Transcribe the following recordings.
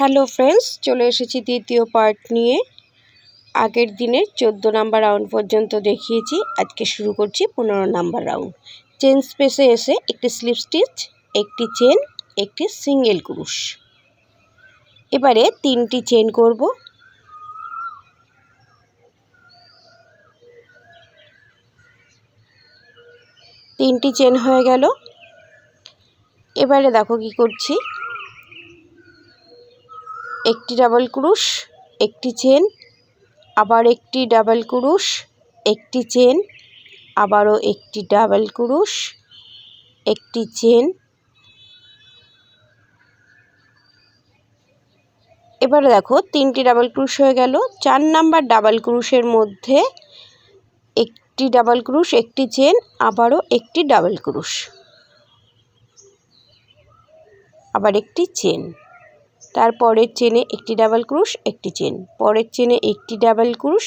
Hello friends, চলে এসেছি দ্বিতীয় পার্ট নিয়ে। আগের দিনের 14 নাম্বার রাউন্ড পর্যন্ত দেখিয়েছি, আজকে শুরু করছি 15 নাম্বার রাউন্ড। চেন স্পেসে এসে একটি স্লিপ স্টিচ, একটি চেন, একটি সিঙ্গেল ক্রুশ। এবারে 3টি চেন করব। তিনটি চেন হয়ে গেল। এবারে দেখো কি করছি, একটি ডাবল ক্রুশ, একটি চেন, আবার একটি ডাবল ক্রুশ, একটি চেন, আবারও একটি ডাবল ক্রুশ, একটি চেন। এবারে দেখো 3টি ডাবল ক্রুশ হয়ে গেল। 4 নাম্বার ডাবল ক্রুশের মধ্যে একটি ডাবল ক্রুশ, একটি চেন, আবারও একটি ডাবল ক্রুশ, আবার একটি চেন। তারপরের চেনে একটি ডাবল ক্রুশ, একটি চেন, পরের চেনে একটি ডাবল ক্রুশ,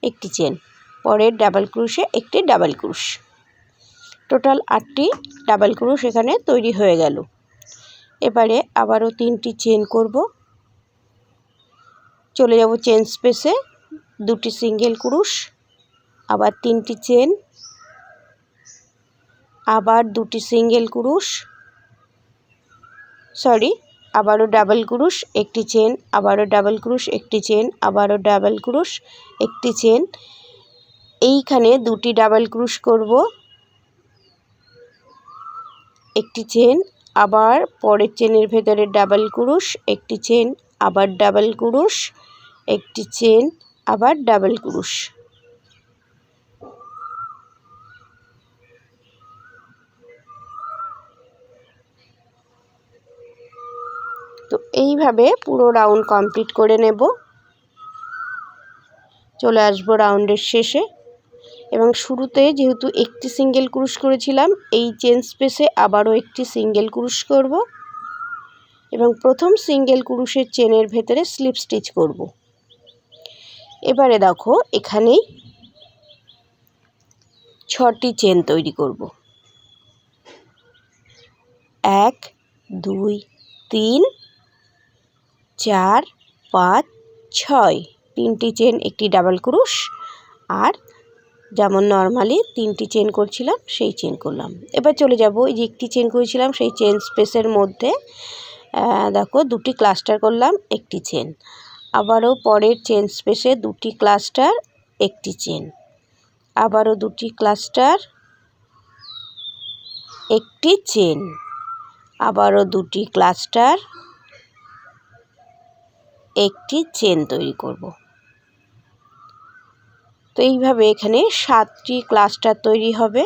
একটি চেন, পরের ডাবল ক্রুশে একটি ডাবল ক্রুশ। টোটাল 8টি ডাবল ক্রুশ এখানে তৈরি হয়ে গেল। এবারে আবারও 3টি চেন করব। চলে যাব চেন স্পেসে, 2টি সিঙ্গেল ক্রুশ, আবার 3টি চেন, আবার 2টি সিঙ্গেল ক্রুশ, আবারও ডাবল ক্রুশ, একটি চেন, আবারও ডাবল ক্রুশ, একটি চেন, আবারও ডাবল ক্রুশ, একটি চেন। এইখানে 2টি ডাবল ক্রুশ করব, একটি চেন, আবার পরের চেনের ভেতরে ডাবল ক্রুশ, একটি চেন, আবার ডাবল ক্রুশ, একটি চেন, আবার ডাবল ক্রুশ। তো এইভাবে পুরো রাউন্ড কমপ্লিট করে নেব। চলে আসবো রাউন্ডের শেষে, এবং শুরুতে যেহেতু একটি সিঙ্গেল ক্রুশ করেছিলাম, এই চেন স্পেসে আবারও একটি সিঙ্গেল ক্রুশ করব এবং প্রথম সিঙ্গেল ক্রুশের চেনের ভেতরে স্লিপ স্টিচ করব। এবারে দেখো এখানেই 6টি চেন তৈরি করব। 1 2 3 4 5 6, 3টি চেন, একটি ডাবল ক্রুশ, আর যেমন নর্মালি 3টি চেন করছিলাম সেই চেন করলাম। এবার চলে যাব এই যে একটি চেন করেছিলাম সেই চেন স্পেসের মধ্যে দেখো 2টি ক্লাস্টার করলাম, একটি চেন, আবারও পরের চেন স্পেসে 2টি ক্লাস্টার, একটি চেন, আবারও 2টি ক্লাস্টার, একটি চেন, আবারও 2টি ক্লাস্টার, একটি চেন তৈরি করব। তো এইভাবে এখানে 7টি ক্লাস্টার তৈরি হবে।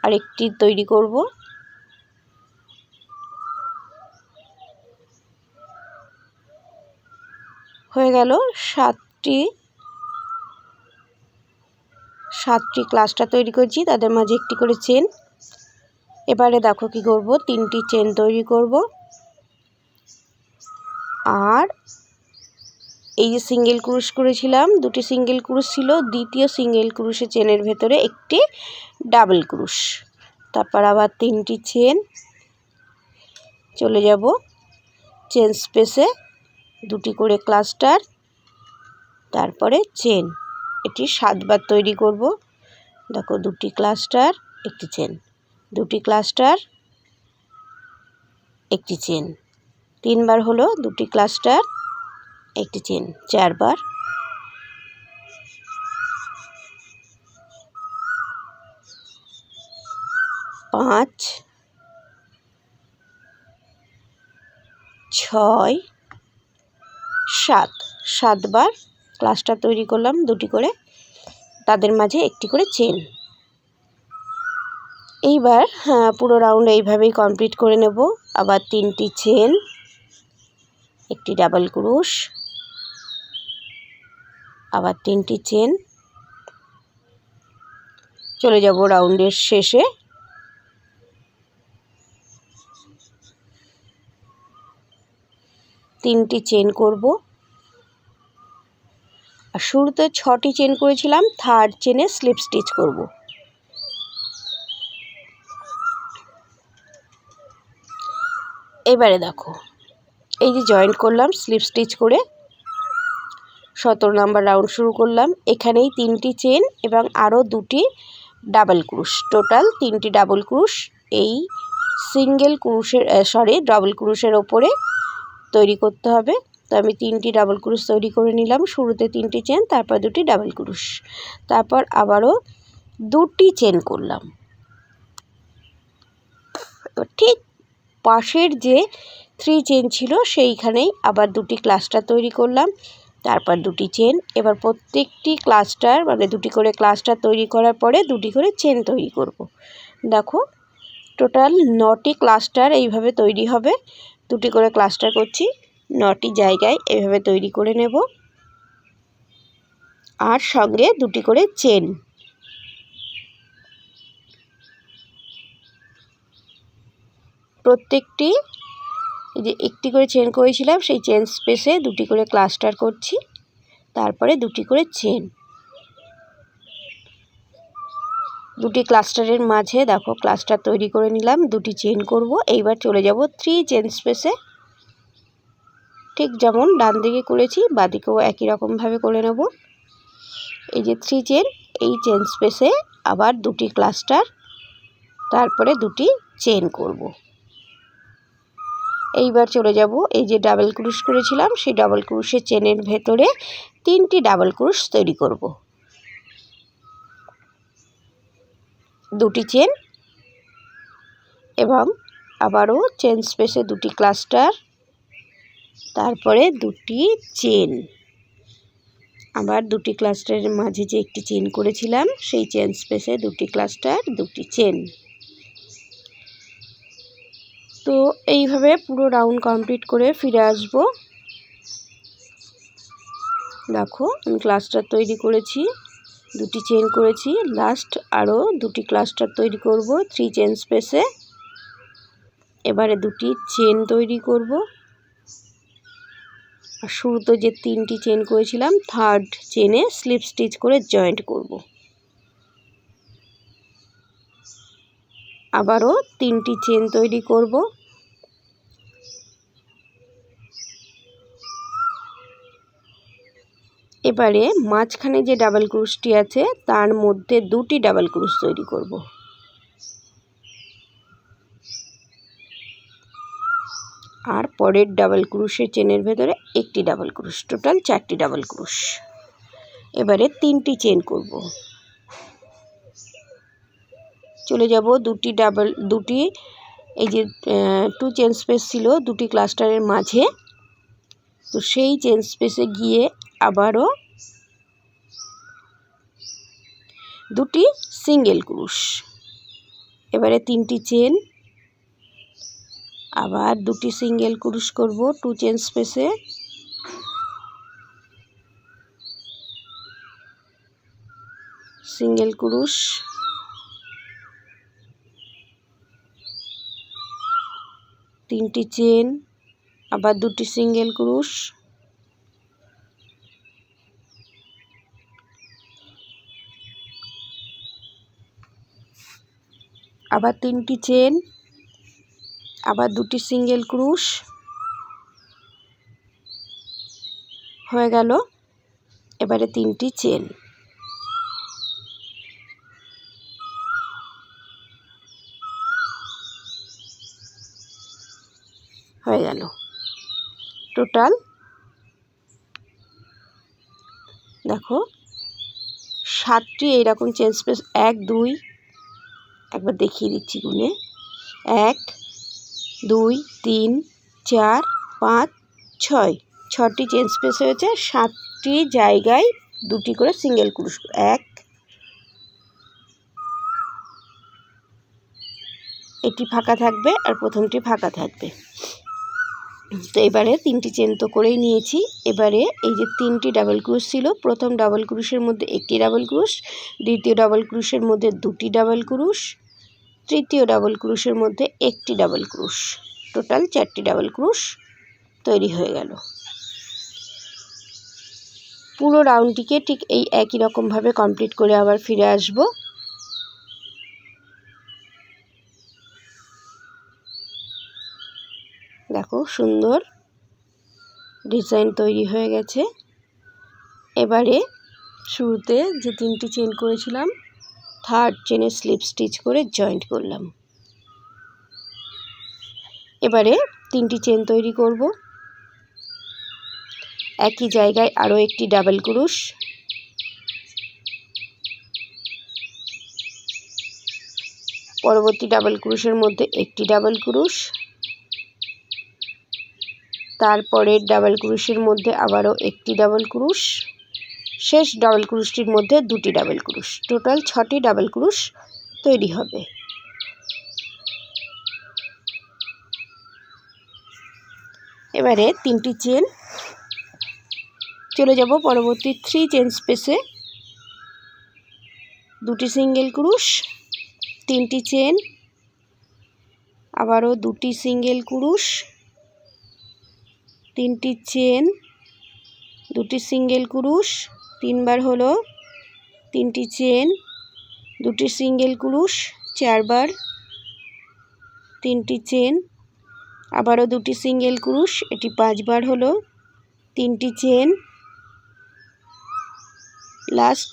আরেকটি তৈরি করব। হয়ে গেল 7টি ক্লাস্টার তৈরি করেছি, তাদের মাঝে একটি করে চেন। এবারে দেখো কি করব, 3টি চেন তৈরি করব, আর এই যে সিঙ্গেল ক্রুশ করেছিলাম, 2টি সিঙ্গেল ক্রুশ ছিল, দ্বিতীয় সিঙ্গেল ক্রুশে চেনের ভেতরে একটি ডাবল ক্রুশ, তারপর আবার 3টি চেন। চলে যাব চেন স্পেসে, 2টি করে ক্লাস্টার, তারপরে চেন। এটি 7বার তৈরি করব। দেখো 2টি ক্লাস্টার, একটি চেন, 2টি ক্লাস্টার, একটি চেন, 3বার হলো 2টি ক্লাস্টার, একটি চেন, 4বার, 5 6 7, 7বার ক্লাস্টার তৈরি করলাম, 2টি করে, তাদের মাঝে একটি করে চেন। এইবার পুরো রাউন্ড এইভাবেই কমপ্লিট করে নেব। আবার 3টি চেন, একটি ডাবল ক্রুশ, আবার 3টি চেন। চলে যাব রাউন্ডের শেষে। তিনটি চেন করব, আর শুরুতে 6টি চেন করেছিলাম, থার্ড চেনে স্লিপ স্টিচ করব। এবারে দেখো এই যে জয়েন্ট করলাম স্লিপ স্টিচ করে 17 নাম্বার রাউন্ড শুরু করলাম। এখানেই 3টি চেন এবং আরও 2টি ডাবল ক্রুশ, টোটাল 3টি ডাবল ক্রুশ এই সিঙ্গেল ক্রুশের ডাবল ক্রুশের ওপরে তৈরি করতে হবে। তো আমি 3টি ডাবল ক্রুশ তৈরি করে নিলাম। শুরুতে 3টি চেন, তারপর 2টি ডাবল ক্রুশ, তারপর আবারও 2টি চেন করলাম। ঠিক পাশের যে 3 চেন ছিল সেইখানেই আবার 2টি ক্লাস্টার তৈরি করলাম, তারপর 2টি চেন। এবার প্রত্যেকটি ক্লাস্টার মানে 2টি করে ক্লাস্টার তৈরি করার পরে 2টি করে চেন তৈরি করব। দেখো টোটাল 9টি ক্লাস্টার এইভাবে তৈরি হবে। 2টি করে ক্লাস্টার করছি, 9টি জায়গায় এইভাবে তৈরি করে নেব, আর সঙ্গে 2টি করে চেন। প্রত্যেকটি এই যে একটি করে চেন করেছিলাম সেই চেন স্পেসে 2টি করে ক্লাস্টার করছি, তারপরে 2টি করে চেন। 2টি ক্লাস্টারের মাঝে দেখো ক্লাস্টার তৈরি করে নিলাম, 2টি চেন করব। এইবার চলে যাব 3 চেন স্পেসে, ঠিক যেমন ডান দিকে করেছি বাঁদিকেও একই রকমভাবে করে নেব। এই যে 3 চেন, এই চেন স্পেসে আবার 2টি ক্লাস্টার, তারপরে 2টি চেন করব। এইবার চলে যাব এই যে ডাবল ক্রুশ করেছিলাম সেই ডাবল ক্রুশের চেনের ভেতরে 3টি ডাবল ক্রুশ তৈরি করব। 2টি চেন এবং আবারও চেন স্পেসে 2টি ক্লাস্টার, তারপরে 2টি চেন। আবার 2টি ক্লাস্টারের মাঝে যে একটি চেন করেছিলাম সেই চেন স্পেসে 2টি ক্লাস্টার, 2টি চেন। তো এইভাবে পুরো রাউন্ড কমপ্লিট করে ফিরে আসব। দেখো আমি ক্লাস্টার তৈরি করেছি, 2টি চেন করেছি, লাস্ট আরও 2টি ক্লাস্টার তৈরি করব 3 চেন স্পেসে। এবারে 2টি চেন তৈরি করব, আর শুরুতে যে 3টি চেন করেছিলাম থার্ড চেনে স্লিপ স্টিচ করে জয়েন্ট করব। আবারও 3টি চেন তৈরি করব। এবারে মাঝখানে যে ডাবল ক্রুশটি আছে তার মধ্যে 2টি ডাবল ক্রুশ তৈরি করব। আর পরের ডাবল ক্রুশের চেনের ভেতরে একটি ডাবল ক্রুশ, টোটাল 4টি ডাবল ক্রুশ। এবারে 3টি চেন করব। চলে যাব 2টি এই যে 2 চেন স্পেস ছিল 2টি ক্লাস্টারের মাঝে, তো সেই চেন স্পেসে গিয়ে আবারও 2টি সিঙ্গেল ক্রুশ। এবারে 3টি চেন, আবার 2টি সিঙ্গেল ক্রুশ করব 2 চেন স্পেসে। সিঙ্গেল ক্রুশ, 3টি চেন, আবার 2টি সিঙ্গেল ক্রুশ, আবার 3টি চেন, আবার 2টি সিঙ্গেল ক্রুশ। হয়ে গেল। এবারে 3টি চেন, হয়ে গেল। টোটাল দেখো 7টি এইরকম চেন স্পেস, 1 2 একবার দেখিয়ে দিচ্ছি গুনে, 1 2 3 4 5 6, 6টি চেন স্পেস হয়েছে। 7টি জায়গায় 2টি করে সিঙ্গেল ক্রুশ, 1 এটি ফাঁকা থাকবে আর প্রথমটি ফাঁকা থাকবে। তো এবারে 3টি চেন তো করেই নিয়েছি। এবারে এই যে 3টি ডাবল ক্রুশ ছিল, প্রথম ডাবল ক্রুশের মধ্যে একটি ডাবল ক্রুশ, দ্বিতীয় ডাবল ক্রুশের মধ্যে 2টি ডাবল ক্রুশ, তৃতীয় ডাবল ক্রুশের মধ্যে একটি ডাবল ক্রুশ, টোটাল 4টি ডাবল ক্রুশ তৈরি হয়ে গেল। পুরো রাউন্ডটিকে ঠিক এই একই রকমভাবে কমপ্লিট করে আবার ফিরে আসব। দেখো সুন্দর ডিজাইন তৈরি হয়ে গেছে। এবারে শুরুতে যে 3টি চেন করেছিলাম, থার্ড চেনে স্লিপ স্টিচ করে জয়েন্ট করলাম। এবারে 3টি চেন তৈরি করব। একই জায়গায় আরও একটি ডাবল ক্রোশ, পরবর্তী ডাবল ক্রোশের মধ্যে একটি ডাবল ক্রোশ, তারপরের ডাবল ক্রোশের মধ্যে আবারও একটি ডাবল ক্রোশ, শেষ ডাবল ক্রোশটির মধ্যে 2টি ডাবল ক্রোশ, টোটাল 6টি ডাবল ক্রোশ তৈরি হবে। এবারে 3টি চেন, চলে যাব পরবর্তী 3 চেন স্পেসে, 2টি সিঙ্গেল ক্রোশ, 3টি চেন, আবারও 2টি সিঙ্গেল ক্রোশ, 3টি চেন, 2টি সিঙ্গেল ক্রোশ, 3বার হলো, 3টি চেন, 2টি সিঙ্গেল ক্রোশ, 4বার, 3টি চেন, আবারও 2টি সিঙ্গেল ক্রোশ, এটি 5বার হলো, 3টি চেন, লাস্ট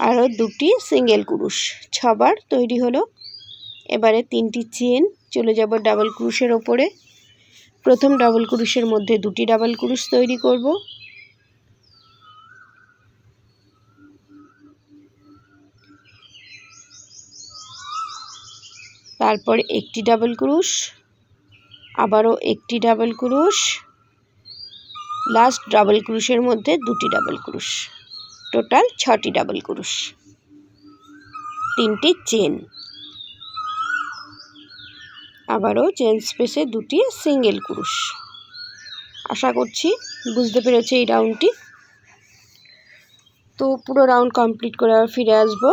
আরও 2টি সিঙ্গেল ক্রোশ, 6বার তৈরি হলো। এবারে 3টি চেন, চলে যাব ডাবল ক্রোশের ওপরে। প্রথম ডাবল ক্রোশের মধ্যে 2টি ডাবল ক্রোশ তৈরি করব, তারপর একটি ডাবল ক্রোশ, আবারও একটি ডাবল ক্রোশ, লাস্ট ডাবল ক্রোশের মধ্যে 2টি ডাবল ক্রোশ, টোটাল 6টি ডাবল ক্রোশ, 3টি চেন, আবারও চেন স্পেসে 2টি সিঙ্গেল ক্রোশ। আশা করছি বুঝতে পেরেছে এই রাউন্ডটি। তো পুরো রাউন্ড কমপ্লিট করে আবার ফিরে আসবো।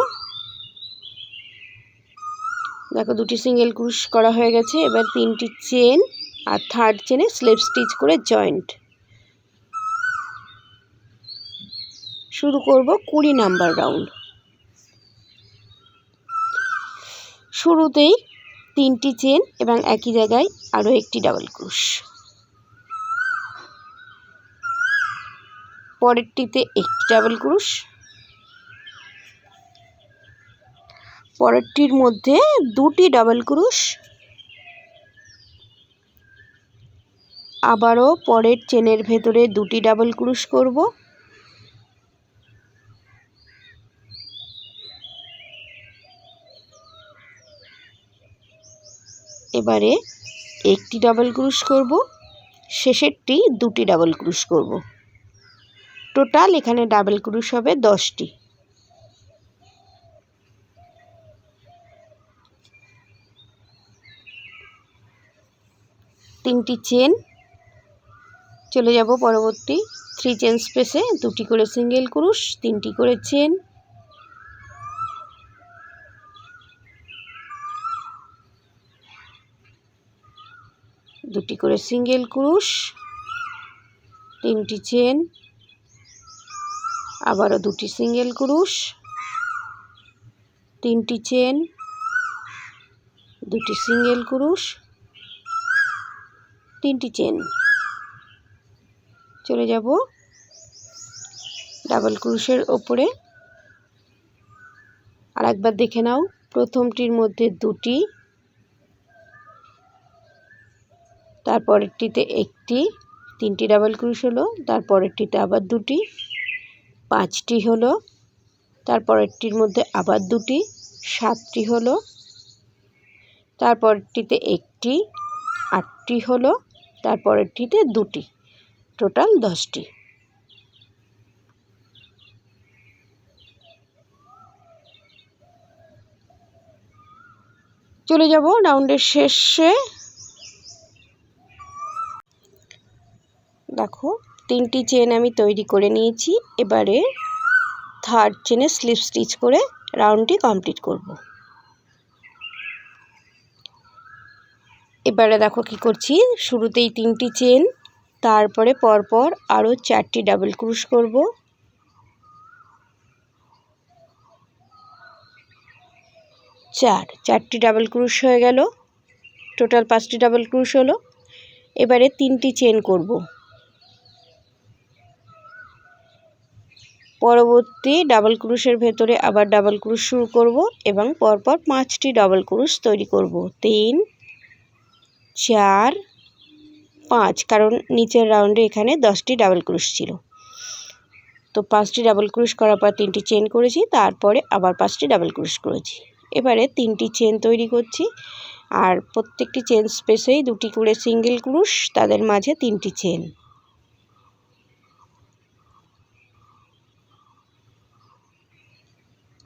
দেখো 2টি সিঙ্গেল ক্রোশ করা হয়ে গেছে। এবার 3টি চেন আর থার্ড চেনে স্লিপ স্টিচ করে জয়েন্ট শুরু করব 20 নাম্বার রাউন্ড। শুরুতেই 3টি চেন এবং একই জায়গায় আরও একটি ডাবল ক্রোশ, পরেরটিতে একটি ডাবল ক্রোশ, পরেরটির মধ্যে 2টি ডাবল ক্রোশ, আবারও পরের চেনের ভেতরে 2টি ডাবল ক্রোশ করব, এবারে একটি ডাবল ক্রোশ করব, শেষেরটি 2টি ডাবল ক্রোশ করব, টোটাল এখানে ডাবল ক্রোশ হবে 10টি। তিনটি চেন, চলে যাব পরবর্তী 3 চেন স্পেসে, 2টি করে সিঙ্গেল ক্রোশ, 3টি করে চেন, দুটি করে সিঙ্গেল ক্রোশ, 3টি চেন, আবারও 2টি সিঙ্গেল ক্রোশ, 3টি চেন, 2টি সিঙ্গেল ক্রোশ, 3টি চেন। চলে যাব ডাবল ক্রোশের ওপরে। আর একবার দেখে নাও, প্রথমটির মধ্যে 2টি, তারপরেরটিতে একটি, 3টি ডাবল ক্রোশ হলো, তারপরেরটিতে আবার 2টি, 5টি হলো, তারপরেরটির মধ্যে আবার 2টি, 7টি হলো, তারপরেরটিতে একটি, 8টি হলো, তারপরেরটিতে 2টি, টোটাল 10টি। চলে যাব রাউন্ডের শেষে। দেখো 3টি চেন আমি তৈরি করে নিয়েছি। এবারে থার্ড চেনে স্লিপ স্টিচ করে রাউন্ডটি কমপ্লিট করব। এবারে দেখো কি করছি, শুরুতেই 3টি চেন, তারপরে পরপর আরও 4টি ডাবল ক্রোশ করব, চারটি ডাবল ক্রোশ হয়ে গেল, টোটাল 5টি ডাবল ক্রোশ হলো। এবারে 3টি চেন করব। পরবর্তী ডাবল ক্রোশের ভেতরে আবার ডাবল ক্রোশ শুরু করব এবং পরপর 5টি ডাবল ক্রোশ তৈরি করব। 3 4 5, কারণ নিচের রাউন্ডে এখানে 10টি ডাবল ক্রোশ ছিল। তো 5টি ডাবল ক্রোশ করার পর 3টি চেন করেছি, তারপরে আবার 5টি ডাবল ক্রোশ করেছি। এবারে 3টি চেন তৈরি করছি, আর প্রত্যেকটি চেন স্পেসেই 2টি করে সিঙ্গেল ক্রোশ, তাদের মাঝে 3টি চেন।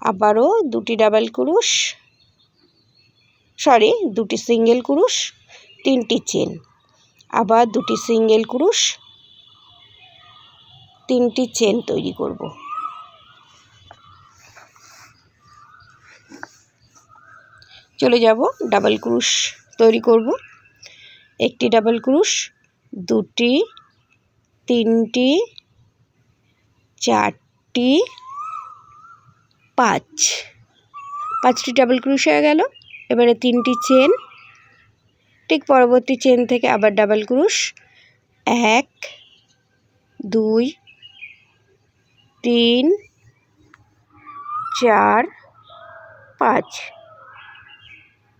আবারও 2টি ডাবল ক্রোশ, 2টি সিঙ্গেল ক্রোশ, 3টি চেন, আবার 2টি সিঙ্গেল ক্রোশ, 3টি চেন তৈরি করব। চলে যাব ডাবল ক্রোশ তৈরি করব। একটি ডাবল ক্রোশ, 2টি, 3টি, 4টি, 5টি ডাবল ক্রোশ হয়ে গেল। এবারে 3টি চেন, ঠিক পরবর্তী চেন থেকে আবার ডাবল ক্রোশ, 1 2 3 4 5।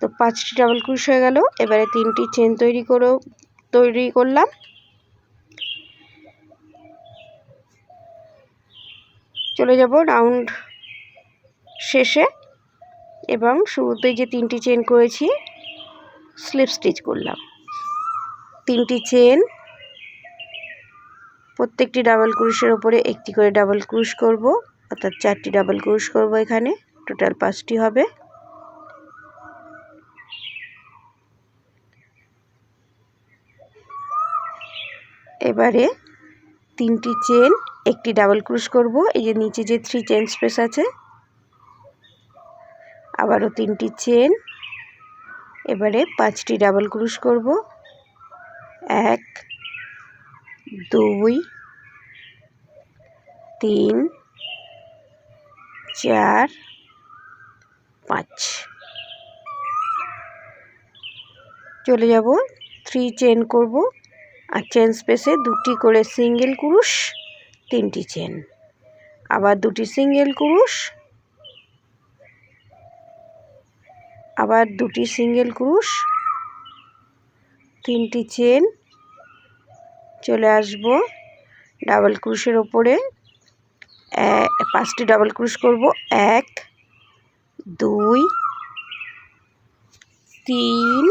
তো 5টি ডাবল ক্রোশ হয়ে গেল। এবারে 3টি চেন তৈরি করলাম। চলে যাব রাউন্ড শেষে এবং শুরুতে যে 3টি চেন করেছি স্লিপ স্টিচ করলাম। 3টি চেন, প্রত্যেকটি ডাবল ক্রোশের ওপরে একটি করে ডাবল ক্রোশ করব, অর্থাৎ 4টি ডাবল ক্রোশ করব। এখানে টোটাল 5টি হবে। এবারে 3টি চেন, একটি ডাবল ক্রোশ করব, এই যে নিচে যে 3 চেন স্পেস আছে, আবারও 3টি চেন। এবারে 5টি ডাবল ক্রোশ করব, 1 2 3 4 5। চলে যাব 3 চেন করব, আর চেন স্পেসে 2টি করে সিঙ্গেল ক্রোশ, 3টি চেন, আবার 2টি সিঙ্গেল ক্রোশ, আবার 2টি সিঙ্গেল ক্রোশ, 3টি চেন। চলে আসব ডাবল ক্রোশের ওপরে 5টি ডাবল ক্রোশ করব, 1 2 3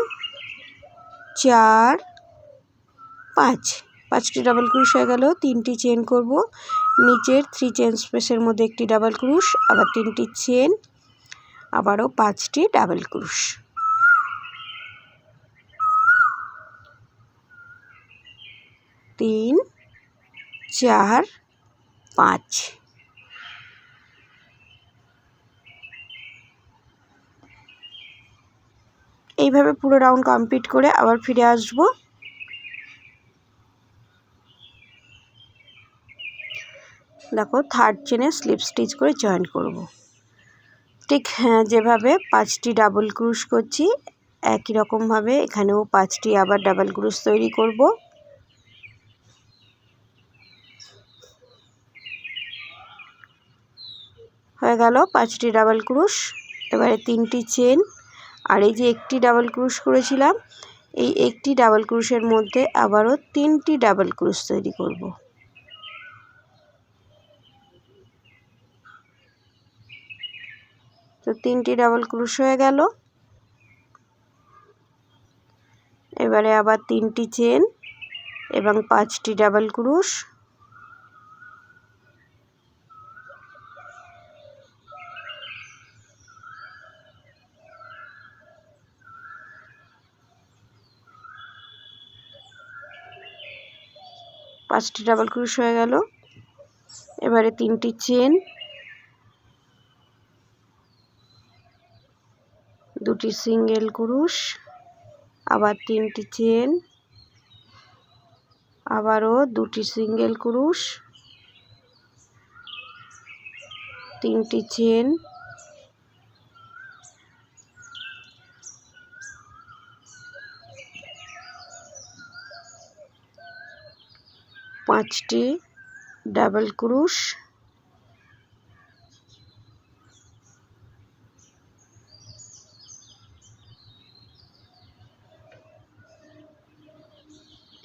4 5। 5টি ডাবল ক্রোশ হয়ে গেল। 3টি চেন করব, নিচের 3 চেন স্পেসের মধ্যে একটি ডাবল ক্রোশ, আবার 3টি চেন, আবারও 5টি ডাবল ক্রোশ। তিন 4 5। এইভাবে পুরো রাউন্ড কমপ্লিট করে আবার ফিরে আসব। দেখো, 3rd চেনে স্লিপ স্টিচ করে জয়েন করব। ঠিক যেভাবে 5টি ডাবল ক্রোশ করছি, একই রকমভাবে এখানেও 5টি আবার ডাবল ক্রোশ তৈরি করব। হয়ে গেল 5টি ডাবল ক্রোশ। এবারে 3টি চেন, আর এই যে একটি ডাবল ক্রোশ করেছিলাম, এই একটি ডাবল ক্রোশের মধ্যে আবারও 3টি ডাবল ক্রোশ তৈরি করব। তো 3টি ডাবল ক্রোশ হয়ে গেল। এবারে আবার 3টি চেন এবং 5টি ডাবল ক্রোশ, হয়ে গেল। এবারে 3টি চেন, 2টি সিঙ্গেল ক্রোশ, আবার 3টি চেন, আবারও 2টি সিঙ্গেল ক্রোশ, 3টি চেন, 5টি ডাবল ক্রুশ,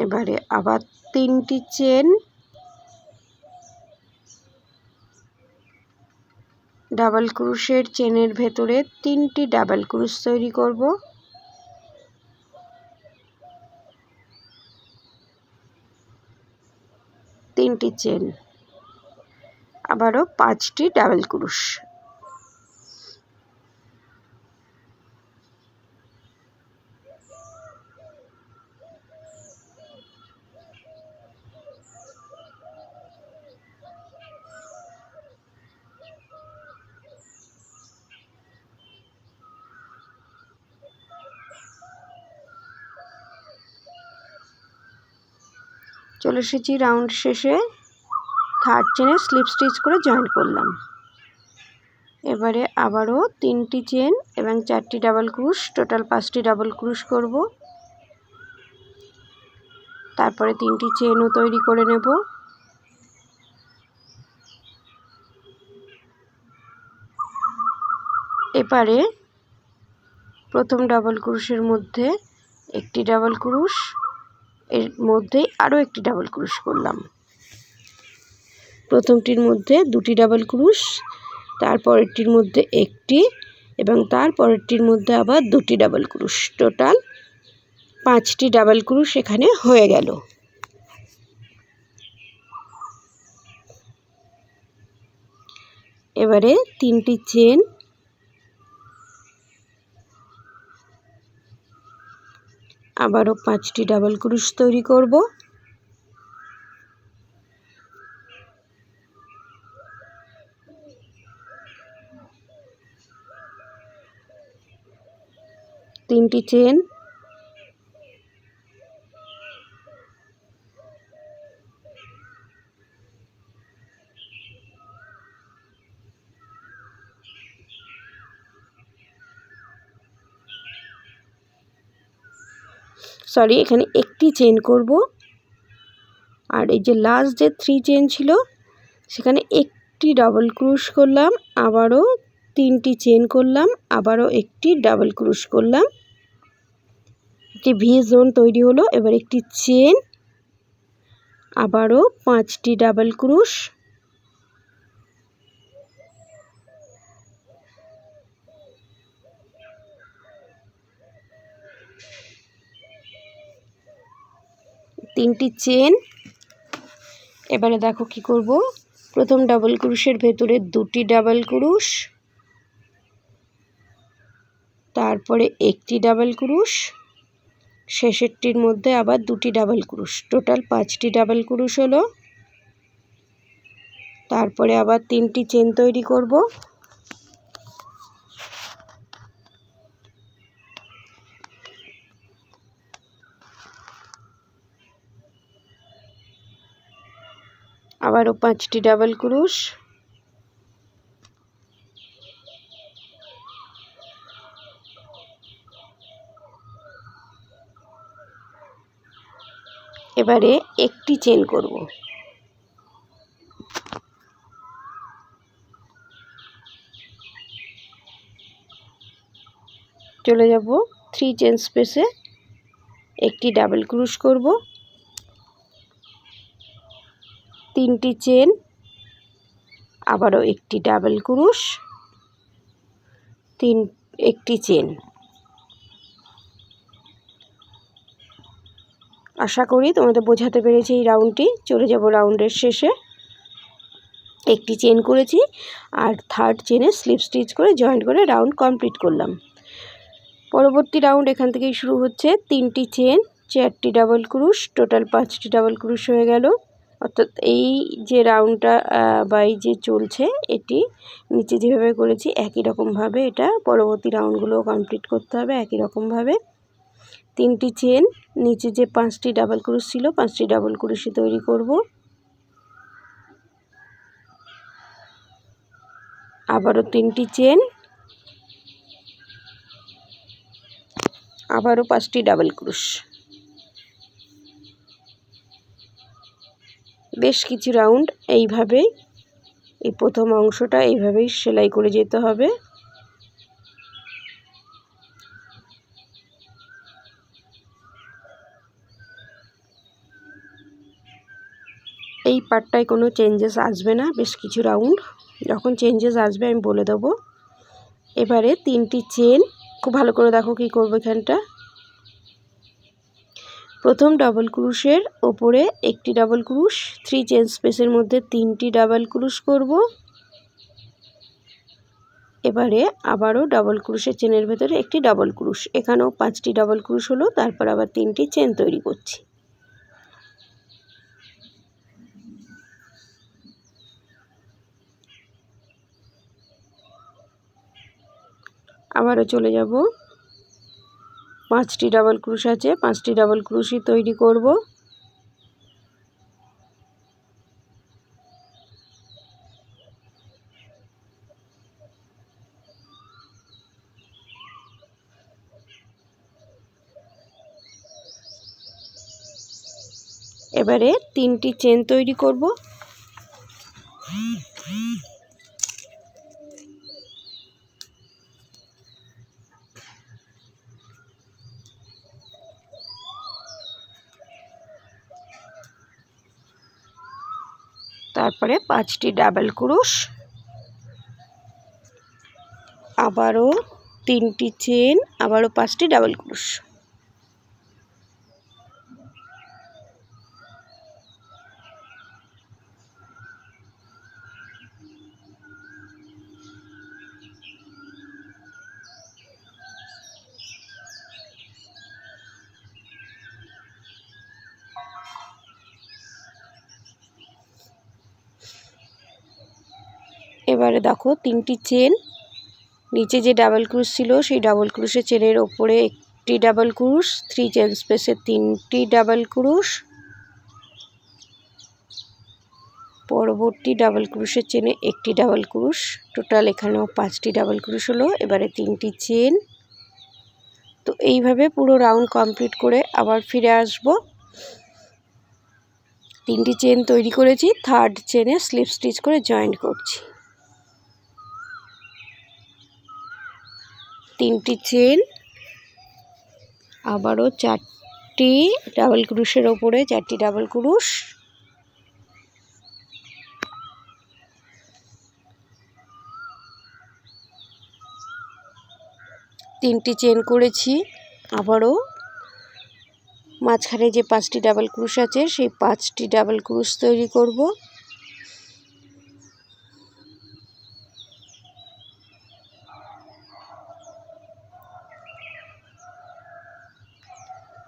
এবারে আবার 3টি চেন, ডাবল ক্রুশের চেনের ভেতরে 3টি ডাবল ক্রুশ তৈরি করব। তিনটি চেন, আবারও 5টি ডাবল ক্রুশ। চলে এসেছি রাউন্ড শেষে, থার্ড চেনে স্লিপ স্টিচ করে জয়েন করলাম। এবারে আবারও 3টি চেন এবং 4টি ডাবল ক্রুশ, টোটাল 5টি ডাবল ক্রুশ করব। তারপরে 3টি চেনও তৈরি করে নেব। এবারে প্রথম ডাবল ক্রুশের মধ্যে একটি ডাবল ক্রুশ, এর মধ্যেই আরও একটি ডাবল ক্রুশ করলাম। প্রথমটির মধ্যে 2টি ডাবল ক্রুশ, তারপরেরটির মধ্যে একটি এবং তারপরেরটির মধ্যে আবার 2টি ডাবল ক্রুশ, টোটাল 5টি ডাবল ক্রুশ এখানে হয়ে গেল। এবারে 3টি চেন, আবারও 5টি ডাবল ক্রুশ তৈরি করব। তিনটি চেন, এখানে একটি চেন করব। আর এই যে লাস্ট যে 3 চেন ছিল সেখানে একটি ডাবল ক্রুশ করলাম, আবারও 3টি চেন করলাম, আবারও একটি ডাবল ক্রুশ করলাম, একটি ভি জোন তৈরি হলো। এবার একটি চেন, আবারও 5টি ডাবল ক্রুশ, তিনটি চেন। এবারে দেখো কি করব, প্রথম ডাবল ক্রুশের ভেতরে 2টি ডাবল ক্রুশ, তারপরে একটি ডাবল ক্রুশ, শেষেরটির মধ্যে আবার 2টি ডাবল ক্রুশ, টোটাল 5টি ডাবল ক্রুশ হলো। তারপরে আবার 3টি চেন তৈরি করব। আবারও 5টি ডাবল ক্রুশ, এবারে একটি চেন করব। চলে যাব 3 চেন স্পেসে, একটি ডাবল ক্রুশ করব, 3টি চেন, আবারও একটি ডাবল ক্রুশ, একটি চেন। আশা করি তোমাদের বোঝাতে পেরেছি এই রাউন্ডটি। চলে যাব রাউন্ডের শেষে, একটি চেন করেছি আর থার্ড চেনে স্লিপ স্টিচ করে জয়েন্ট করে রাউন্ড কমপ্লিট করলাম। পরবর্তী রাউন্ড এখান থেকেই শুরু হচ্ছে। 3টি চেন, 4টি ডাবল ক্রুশ, টোটাল 5টি ডাবল ক্রুশ হয়ে গেল। অর্থাৎ এই যে রাউন্ডটা বা এই যে চলছে, এটি নিচে যেভাবে করেছি একই রকমভাবে এটা পরবর্তী রাউন্ডগুলোও কমপ্লিট করতে হবে একই রকমভাবে। 3টি চেন, নিচে যে 5টি ডাবল ক্রুশ ছিল 5টি ডাবল ক্রুশই তৈরি করব। আবারও 3টি চেন, আবারও 5টি ডাবল ক্রুশ, বেশ কিছু রাউন্ড এইভাবেই এই প্রথম অংশটা এইভাবেই সেলাই করে যেতে হবে। এই পার্টটায় কোনো চেঞ্জেস আসবে না, বেশ কিছু রাউন্ড। যখন চেঞ্জেস আসবে আমি বলে দেবো। এবারে 3টি চেন, খুব ভালো করে দেখো কি করবো। এখানটা প্রথম ডাবল ক্রুশের ওপরে একটি ডাবল ক্রুশ, 3 চেন স্পেসের মধ্যে 3টি ডাবল ক্রুশ করব। এবারে আবারও ডাবল ক্রুশের চেনের ভেতরে একটি ডাবল ক্রুশ, এখানেও 5টি ডাবল ক্রুশ হলো। তারপর আবার 3টি চেন তৈরি করছি। আবারও চলে যাব, 5টি ডাবল ক্রুশ আছে, 5টি ডাবল ক্রুশই তৈরি করব। এবারে 3টি চেন তৈরি করব। তারপরে 5টি ডাবল ক্রুশ, আবারও 3টি চেন, আবারও 5টি ডাবল ক্রুশ। এবারে দেখো 3টি চেন, নিচে যে ডাবল ক্রুশ ছিল সেই ডাবল ক্রুশের চেনের ওপরে একটি ডাবল ক্রুশ, 3 চেন স্পেসে 3টি ডাবল ক্রুশ, পরবর্তী ডাবল ক্রুশের চেনে একটি ডাবল ক্রুশ, টোটাল এখানেও 5টি ডাবল ক্রুশ হলো। এবারে 3টি চেন। তো এইভাবে পুরো রাউন্ড কমপ্লিট করে আবার ফিরে আসব। 3টি চেন তৈরি করেছি, 3rd চেনে স্লিপ স্টিচ করে জয়েন্ট করছি। 3টি চেন, আবারও 4টি ডাবল ক্রুশের ওপরে 4টি ডাবল ক্রুশ, তিনটি চেন করেছি। আবারও মাঝখানে যে 5টি ডাবল ক্রুশ আছে সেই 5টি ডাবল ক্রুশ তৈরি করব।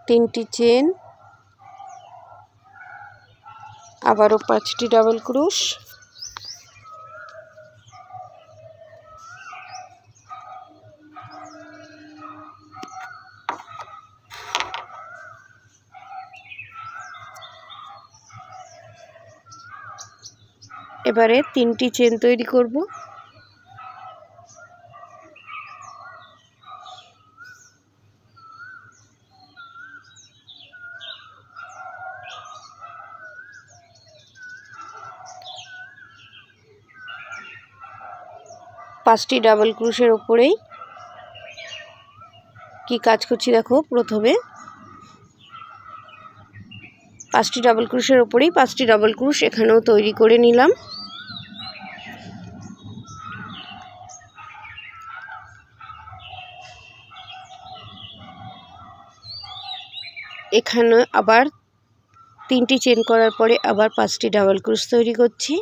তিনটি চেন, আবারও 5টি ডাবল ক্রুশ, এবারে 3টি চেন তৈরি করব। পাঁচটি ডাবল ক্রুশের ওপরেই কি কাজ করছি দেখো। প্রথমে 5টি ডাবল ক্রুশের ওপরেই 5টি ডাবল ক্রুশ এখানেও তৈরি করে নিলাম। এখানে আবার 3টি চেন করার পরে আবার 5টি ডাবল ক্রুশ তৈরি করছি।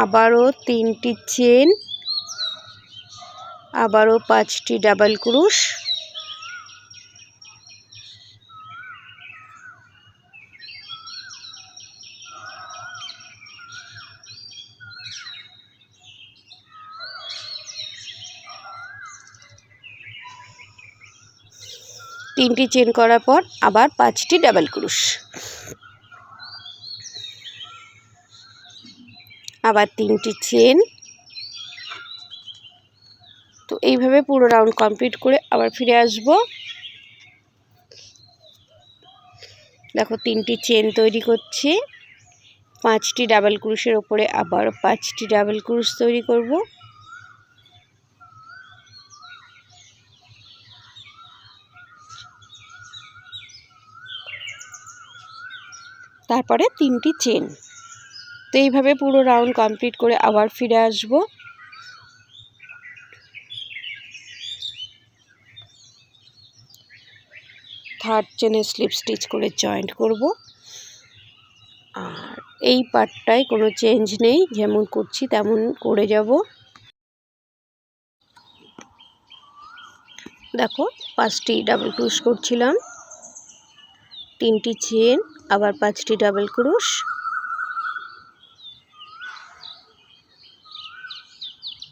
আবারও 3টি চেন, আবারও 5টি ডাবল ক্রুশ, তিনটি চেন করার পর আবার 5টি ডাবল ক্রুশ, আবার 3টি চেন। তো এইভাবে পুরো রাউন্ড কমপ্লিট করে আবার ফিরে আসব। দেখো 3টি চেন তৈরি করছি। 5টি ডাবল ক্রোশের ওপরে আবার 5টি ডাবল ক্রোশ তৈরি করব। তারপরে 3টি চেন। তো এইভাবে পুরো রাউন্ড কমপ্লিট করে আবার ফিরে আসব। থার্ড চেনে স্লিপ স্টিচ করে জয়েন্ট করব। আর এই পার্টটায় কোনো চেঞ্জ নেই, যেমন করছি তেমন করে যাব। দেখো 5টি ডাবল ক্রোশ করছিলাম, 3টি চেন, আবার 5টি ডাবল ক্রোশ,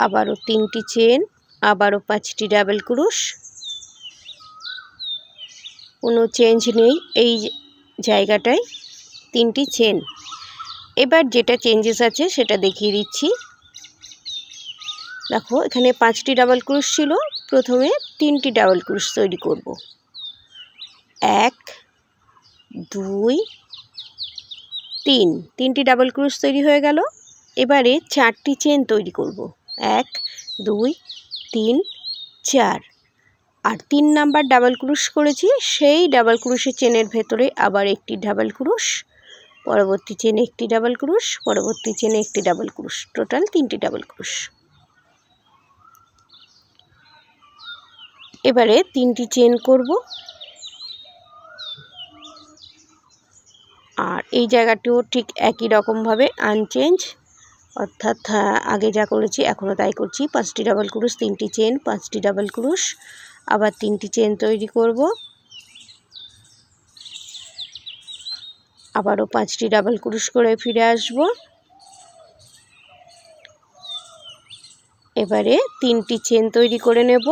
আবারও 3টি চেন, আবারও 5টি ডাবল ক্রোশ, কোনো চেঞ্জ নেই এই জায়গাটায়, 3টি চেন। এবার যেটা চেঞ্জেস আছে সেটা দেখিয়ে দিচ্ছি। দেখো এখানে 5টি ডাবল ক্রোশ ছিল, প্রথমে 3টি ডাবল ক্রোশ তৈরি করব। 1 2 3, 3টি ডাবল ক্রোশ তৈরি হয়ে গেল। এবারে 4টি চেন তৈরি করব। 1 2 3 4, আর 3 নাম্বার ডাবল ক্রোশ করেছি সেই ডাবল ক্রোশের চেনের ভেতরে আবার একটি ডাবল ক্রোশ, পরবর্তী চেনে একটি ডাবল ক্রোশ, পরবর্তী চেনে একটি ডাবল ক্রোশ, টোটাল 3টি ডাবল ক্রোশ। এবারে 3টি চেন করব। আর এই জায়গাটিও ঠিক একই রকমভাবে আনচেঞ্জ, অর্থাৎ আগে যা করেছি এখনও তাই করছি। 5টি ডাবল ক্রোশ, 3টি চেন, 5টি ডাবল ক্রোশ, আবার 3টি চেন তৈরি করব, আবারও 5টি ডাবল ক্রোশ করে ফিরে আসব। এবারে 3টি চেন তৈরি করে নেব।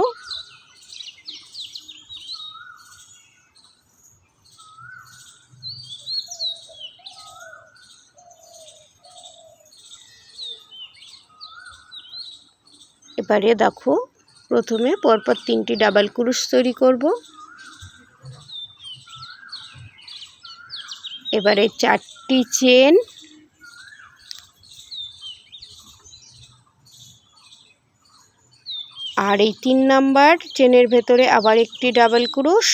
এবারে দেখো প্রথমে পরপর 3টি ডাবল ক্রোশ তৈরি করব। এবারে 4টি চেন, আর এই 3 নাম্বার চেনের ভেতরে আবার একটি ডাবল ক্রোশ,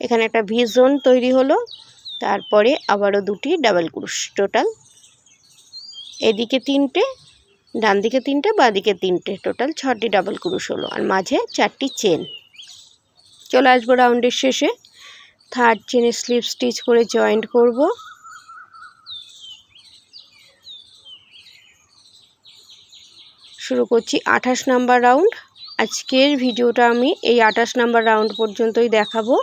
এখানে একটা ভি জোন তৈরি হলো। তারপরে আবারও 2টি ডাবল ক্রোশ, টোটাল এদিকে 3টে, ডান দিকে 3টে, বাঁ দিকে 3টে, টোটাল 6টি ডাবল ক্রোশ হলো। আর মাঝে 4টি চেন। চলে আসবো রাউন্ডের শেষে। থার্ড চেনে স্লিপ স্টিচ করে জয়েন্ট করব। শুরু করছি 28 নাম্বার রাউন্ড। আজকের ভিডিওটা আমি এই 28 নাম্বার রাউন্ড পর্যন্তই দেখাবো।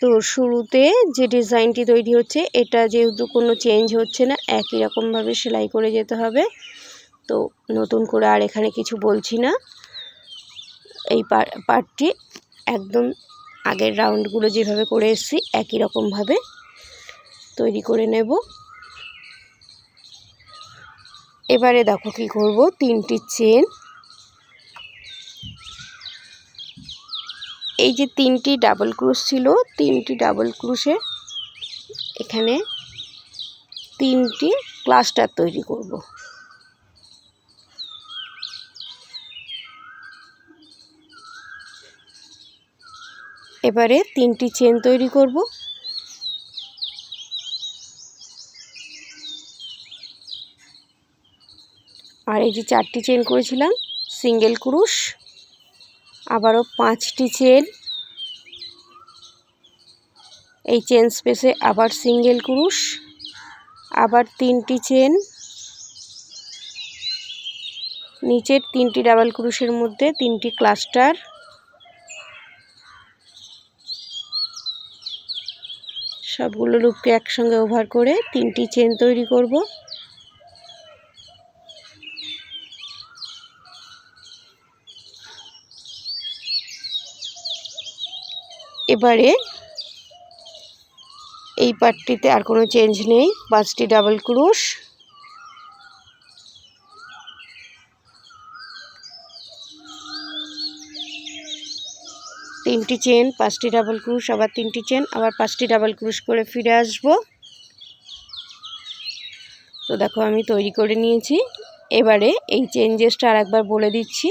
তো শুরুতে যে ডিজাইনটি তৈরি হচ্ছে এটা যেহেতু কোনো চেঞ্জ হচ্ছে না, একই রকমভাবে সেলাই করে যেতে হবে। তো নতুন করে আর এখানে কিছু বলছি না। এই পার্টটি একদম আগের রাউন্ডগুলো যেভাবে করে এসেছি একই রকমভাবে তৈরি করে নেব। এবারে দেখো কি করব, 3টি চেন, এই যে 3টি ডাবল ক্রোশ ছিল, 3টি ডাবল ক্রোশে এখানে 3টি ক্লাস্টার তৈরি করব। এবারে 3টি চেন তৈরি করব। আর এই যে 4টি চেন করেছিলাম, সিঙ্গেল ক্রোশ, আবারও 5টি চেন, এই চেন স্পেসে আবার সিঙ্গেল ক্রোশ, আবার 3টি চেন, নিচের 3টি ডাবল ক্রোশের মধ্যে 3টি ক্লাস্টার, সবগুলো লুপকে একসঙ্গে ওভার করে 3টি চেন তৈরি করব। এবারে এই পার্টটিতে আর কোনো চেঞ্জ নেই, 5টি ডাবল ক্রোশ, 3টি চেন, 5টি ডাবল ক্রুশ, আবার 3টি চেন, আবার 5টি ডাবল ক্রুশ করে ফিরে আসব। তো দেখো আমি তৈরি করে নিয়েছি। এবারে এই চেঞ্জেসটা আরেকবার বলে দিচ্ছি।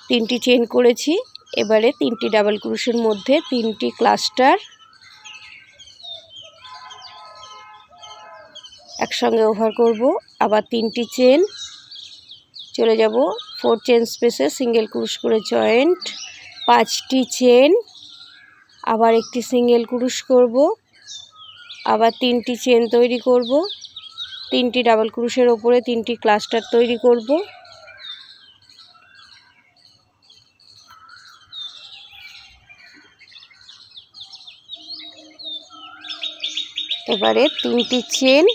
3টি চেন করেছি, এবারে 3টি ডাবল ক্রুশের মধ্যে 3টি ক্লাস্টার একসঙ্গে ওভার করব, আবার 3টি চেন, চলে যাব 4 চেন স্পেসে সিঙ্গেল ক্রুশ করে জয়েন্ট, 5টি চেন, আবার একটি সিঙ্গেল ক্রুশ করব, আবার 3টি চেন তৈরি করব, 3টি ডাবল ক্রুশের ওপরে 3টি ক্লাস্টার তৈরি করব, এবারে 3টি চেন,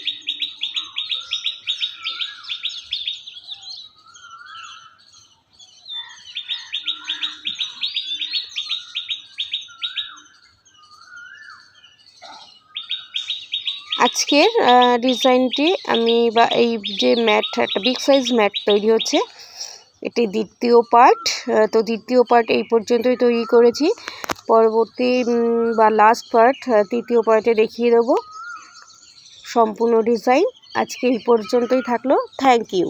আজকের ডিজাইনটি আমি বা এই যে ম্যাট, একটা বিগ সাইজ ম্যাট তৈরি হচ্ছে, এটি দ্বিতীয় পার্ট। তো দ্বিতীয় পার্ট এই পর্যন্তই তৈরি করেছি, পরবর্তী বা লাস্ট পার্ট তৃতীয় পার্টে দেখিয়ে দেবো সম্পূর্ণ ডিজাইন। আজকে এই পর্যন্তই থাকলো, থ্যাংক ইউ।